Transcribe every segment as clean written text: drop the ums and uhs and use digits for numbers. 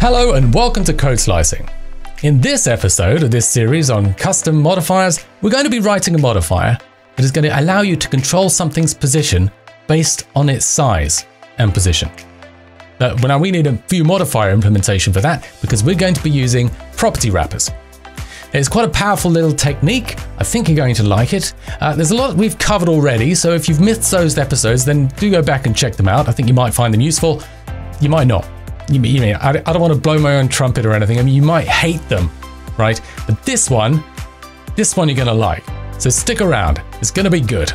Hello and welcome to CodeSlicing. In this episode of this series on custom modifiers, we're going to be writing a modifier that is going to allow you to control something's position based on its size and position. Now we need a ViewModifier implementation for that because we're going to be using property wrappers. It's quite a powerful little technique. I think you're going to like it. There's a lot we've covered already, so if you've missed those episodes, then do go back and check them out. I think you might find them useful. You might not. I don't want to blow my own trumpet or anything. I mean, you might hate them, right? But this one you're going to like. So stick around. It's going to be good.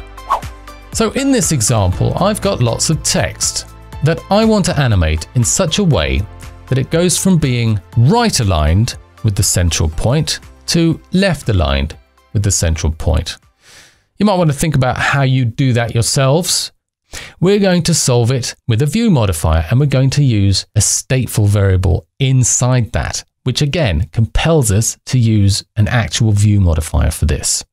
So in this example, I've got lots of text that I want to animate in such a way that it goes from being right aligned with the central point to left aligned with the central point. You might want to think about how you do that yourselves. We're going to solve it with a view modifier, and we're going to use a stateful variable inside that, which again compels us to use an actual view modifier for this.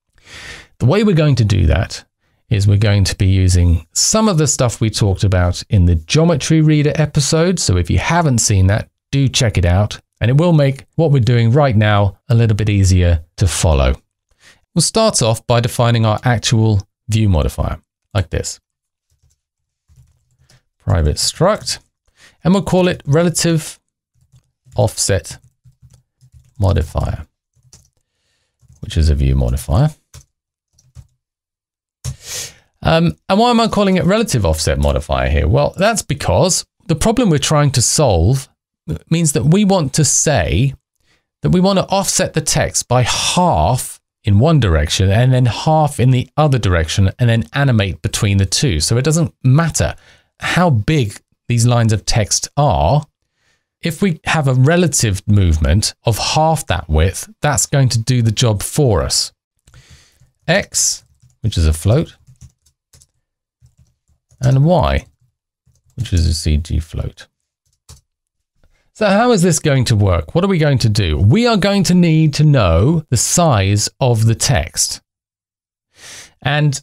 The way we're going to do that is we're going to be using some of the stuff we talked about in the geometry reader episode. So if you haven't seen that, do check it out, and it will make what we're doing right now a little bit easier to follow. We'll start off by defining our actual view modifier like this. Private struct, and we'll call it relative offset modifier, which is a view modifier. And why am I calling it relative offset modifier here? Well, that's because the problem we're trying to solve means that we want to say that we want to offset the text by half in one direction and then half in the other direction and then animate between the two. So it doesn't matter how big these lines of text are. If we have a relative movement of half that width, that's going to do the job for us. X, which is a float, and Y, which is a CG float. So how is this going to work? What are we going to do? We are going to need to know the size of the text. And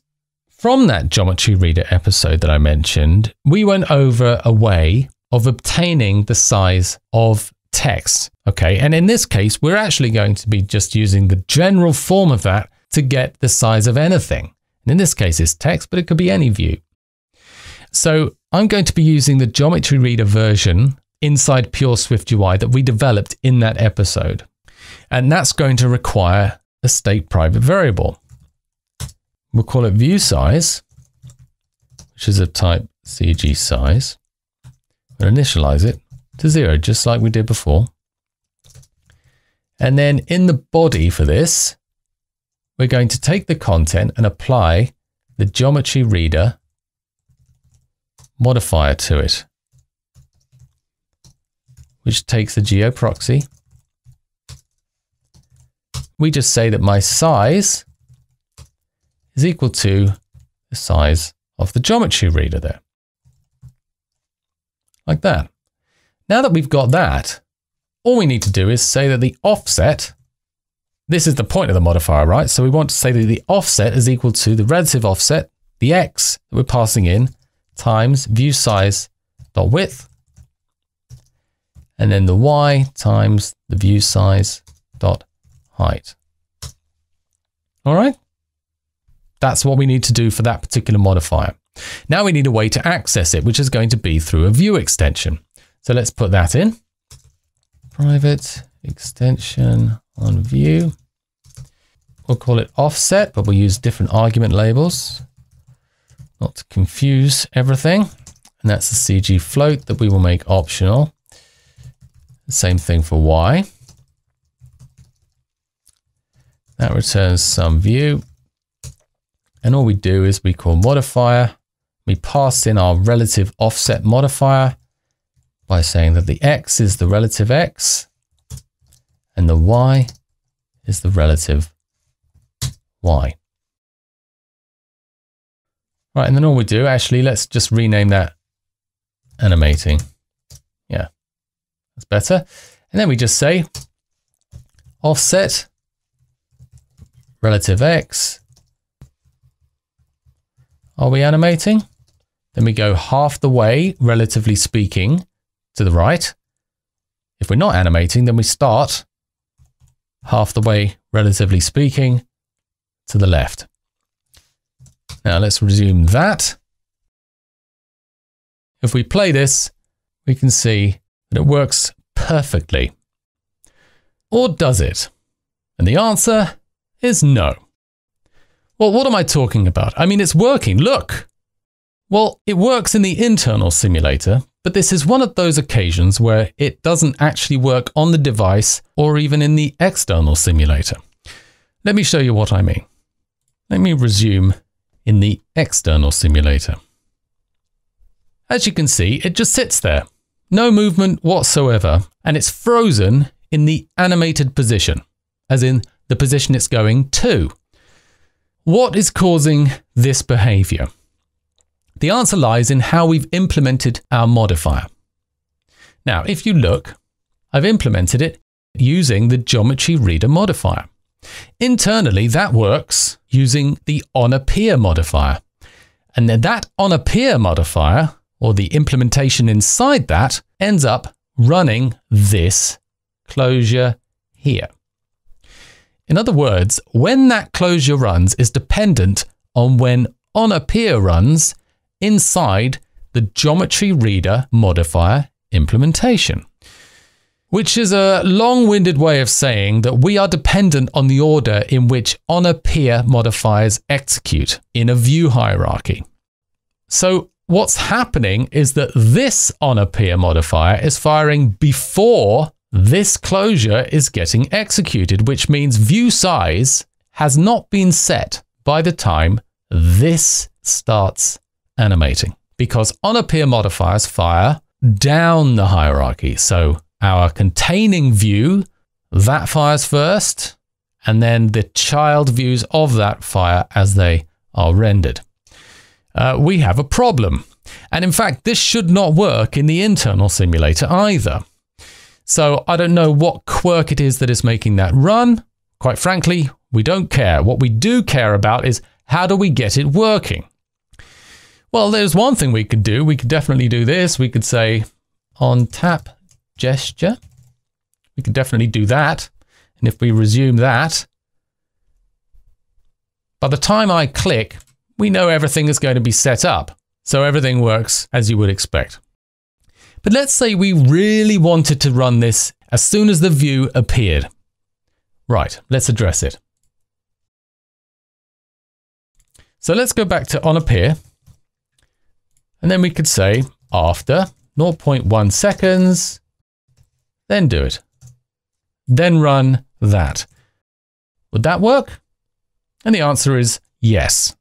from that geometry reader episode that I mentioned, we went over a way of obtaining the size of text. Okay, and in this case, we're actually going to be just using the general form of that to get the size of anything. And in this case, it's text, but it could be any view. So I'm going to be using the geometry reader version inside PureSwiftUI that we developed in that episode. And that's going to require a state private variable. We'll call it view size, which is of type CG size. We'll initialize it to 0, just like we did before. And then in the body for this, we're going to take the content and apply the geometry reader modifier to it, which takes a geoproxy. We just say that my size is equal to the size of the geometry reader there. Like that. Now that we've got that, all we need to do is say that the offset, this is the point of the modifier, right? So we want to say that the offset is equal to the relative offset, the X that we're passing in, times view size dot width, and then the Y times the view size dot height. All right. That's what we need to do for that particular modifier. Now we need a way to access it, which is going to be through a view extension. So let's put that in. Private extension on view. We'll call it offset, but we'll use different argument labels, not to confuse everything. And that's the CG float that we will make optional. The same thing for Y. That returns some view. And all we do is we call modifier. We pass in our relative offset modifier by saying that the X is the relative X and the Y is the relative Y. Right, and then all we do, actually, let's just rename that animating. Yeah, that's better. And then we just say offset relative X. Are we animating? Then we go half the way, relatively speaking, to the right. If we're not animating, then we start half the way, relatively speaking, to the left. Now let's resume that. If we play this, we can see that it works perfectly. Or does it? And the answer is no. Well, what am I talking about? I mean, it's working, look! Well, it works in the internal simulator, but this is one of those occasions where it doesn't actually work on the device or even in the external simulator. Let me show you what I mean. Let me resume in the external simulator. As you can see, it just sits there. No movement whatsoever, and it's frozen in the animated position, as in the position it's going to. What is causing this behavior? The answer lies in how we've implemented our modifier. Now, if you look, I've implemented it using the Geometry Reader modifier. Internally, that works using the onAppear modifier. And then that onAppear modifier, or the implementation inside that, ends up running this closure here. In other words, when that closure runs is dependent on when onAppear runs inside the Geometry Reader modifier implementation. Which is a long-winded way of saying that we are dependent on the order in which onAppear modifiers execute in a view hierarchy. So what's happening is that this onAppear modifier is firing before this closure is getting executed, which means view size has not been set by the time this starts animating, because onAppear modifiers fire down the hierarchy. So our containing view, that fires first, and then the child views of that fire as they are rendered. We have a problem. And in fact, this should not work in the internal simulator either. So I don't know what quirk it is that is making that run. Quite frankly, we don't care. What we do care about is how do we get it working? Well, there's one thing we could do. We could definitely do this. We could say on tap gesture. We could definitely do that. And if we resume that, by the time I click, we know everything is going to be set up. So everything works as you would expect. But let's say we really wanted to run this as soon as the view appeared. Right, let's address it. So let's go back to onAppear. And then we could say after 0.1 seconds, then do it. Then run that. Would that work? And the answer is yes.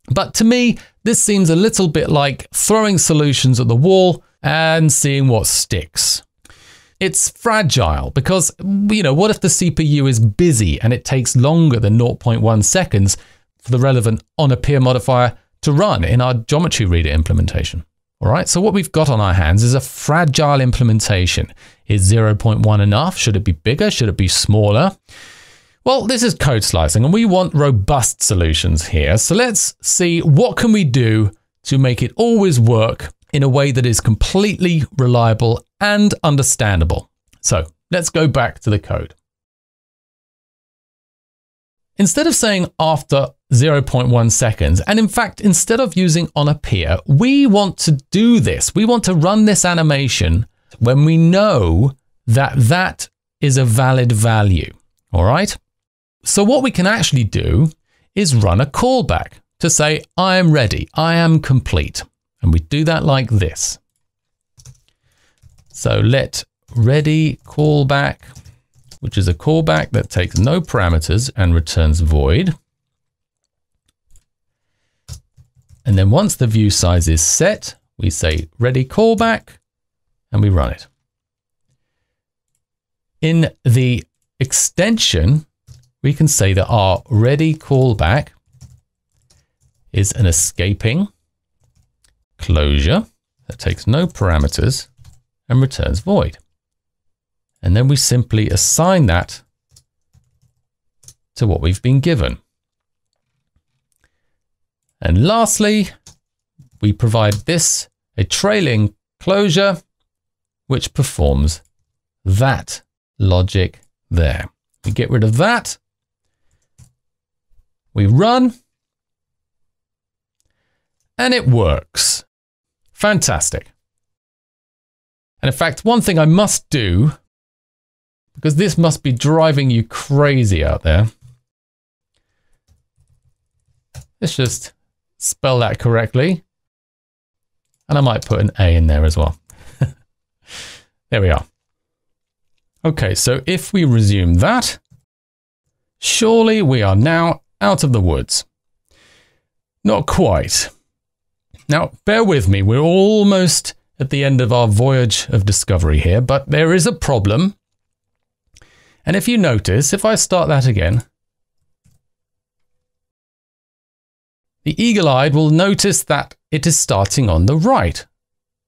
But to me, this seems a little bit like throwing solutions at the wall and seeing what sticks. It's fragile because, you know, what if the CPU is busy and it takes longer than 0.1 seconds for the relevant onAppear modifier to run in our Geometry Reader implementation? All right, so what we've got on our hands is a fragile implementation. Is 0.1 enough? Should it be bigger? Should it be smaller? Well, this is CodeSlicing and we want robust solutions here. So let's see what can we do to make it always work in a way that is completely reliable and understandable. So let's go back to the code. Instead of saying after 0.1 seconds, and in fact, instead of using onAppear, we want to do this. We want to run this animation when we know that that is a valid value. All right. So what we can actually do is run a callback to say, I am ready, I am complete. And we do that like this. So let ready callback, which is a callback that takes no parameters and returns void. And then once the view size is set, we say ready callback and we run it. In the extension, we can say that our ready callback is an escaping closure that takes no parameters and returns void. And then we simply assign that to what we've been given. And lastly, we provide this a trailing closure, which performs that logic there. We get rid of that. We run. And it works. Fantastic. And in fact, one thing I must do, because this must be driving you crazy out there. Let's just spell that correctly. And I might put an A in there as well. There we are. Okay, so if we resume that, surely we are now out of the woods. Not quite. Now, bear with me, we're almost at the end of our voyage of discovery here, but there is a problem. And if you notice, if I start that again, the eagle-eyed will notice that it is starting on the right.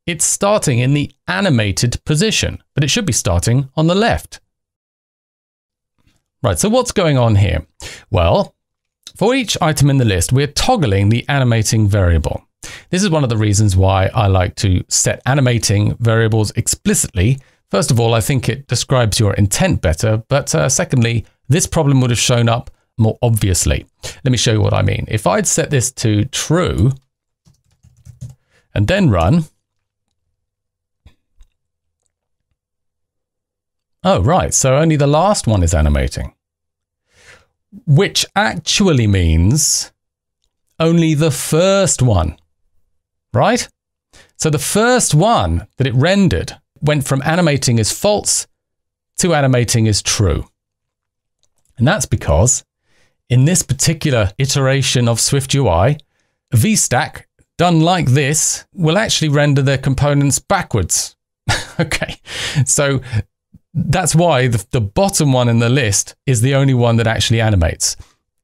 It's starting in the animated position, but it should be starting on the left. Right, so what's going on here? Well, for each item in the list, we're toggling the animating variable. This is one of the reasons why I like to set animating variables explicitly. First of all, I think it describes your intent better, but secondly, this problem would have shown up more obviously. Let me show you what I mean. If I'd set this to true and then run. Oh, right. So only the last one is animating, which actually means only the first one, right? So the first one that it rendered went from animating is false to animating is true. And that's because in this particular iteration of SwiftUI, a VStack done like this will actually render their components backwards. Okay, so that's why the bottom one in the list is the only one that actually animates.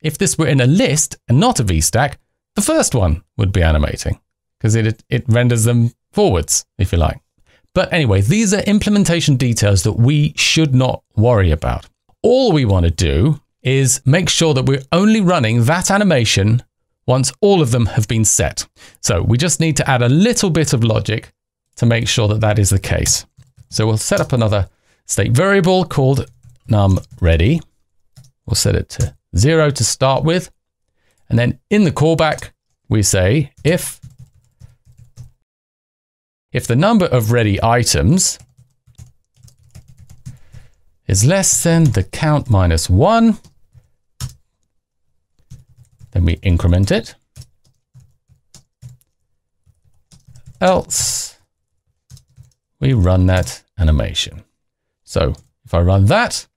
If this were in a list and not a VStack, the first one would be animating because it renders them forwards, if you like. But anyway, these are implementation details that we should not worry about. All we want to do is make sure that we're only running that animation once all of them have been set. So we just need to add a little bit of logic to make sure that that is the case. So we'll set up another state variable called numReady. We'll set it to 0 to start with. And then in the callback, we say if the number of ready items is less than the count minus 1, then we increment it. Else we run that animation. So if I run that,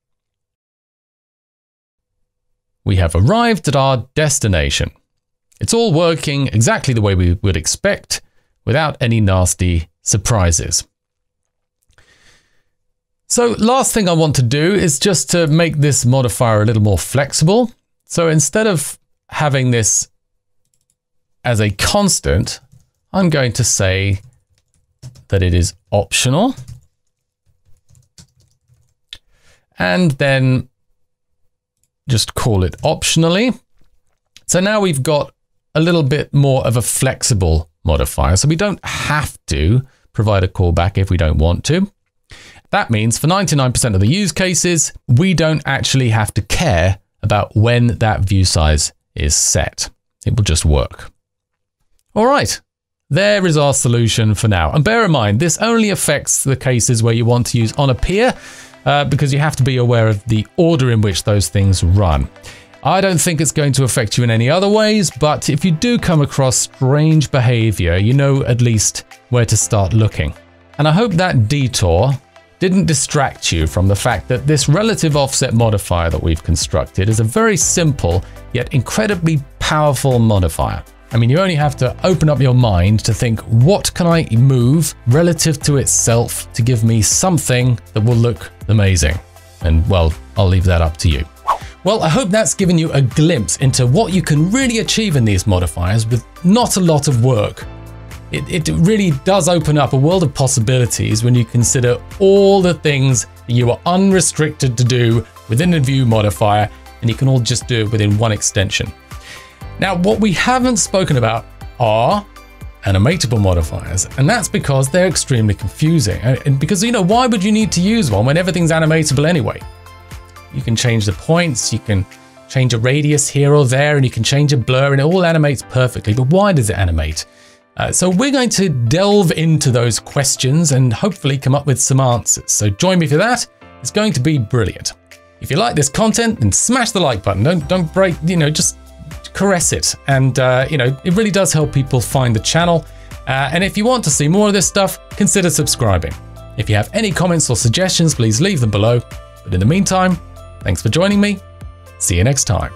we have arrived at our destination. It's all working exactly the way we would expect without any nasty surprises. So last thing I want to do is just to make this modifier a little more flexible. So instead of having this as a constant, I'm going to say that it is optional. And then just call it optionally. So now we've got a little bit more of a flexible modifier. So we don't have to provide a callback if we don't want to. That means for 99% of the use cases, we don't actually have to care about when that view size is set. It will just work. All right, there is our solution for now. And bear in mind, this only affects the cases where you want to use onAppear, because you have to be aware of the order in which those things run. I don't think it's going to affect you in any other ways, but if you do come across strange behavior, you know at least where to start looking. And I hope that detour didn't distract you from the fact that this relative offset modifier that we've constructed is a very simple yet incredibly powerful modifier. I mean, you only have to open up your mind to think, what can I move relative to itself to give me something that will look amazing? And well, I'll leave that up to you. Well, I hope that's given you a glimpse into what you can really achieve in these modifiers with not a lot of work. It really does open up a world of possibilities when you consider all the things that you are unrestricted to do within a view modifier, and you can all just do it within one extension. Now, what we haven't spoken about are animatable modifiers, and that's because they're extremely confusing. And because, you know, why would you need to use one when everything's animatable anyway? You can change the points, you can change a radius here or there, and you can change a blur, and it all animates perfectly. But why does it animate? So we're going to delve into those questions and hopefully come up with some answers. So join me for that. It's going to be brilliant. If you like this content, then smash the like button. Don't break, you know, just caress it. And, you know, it really does help people find the channel. And if you want to see more of this stuff, consider subscribing. If you have any comments or suggestions, please leave them below. But in the meantime, thanks for joining me. See you next time.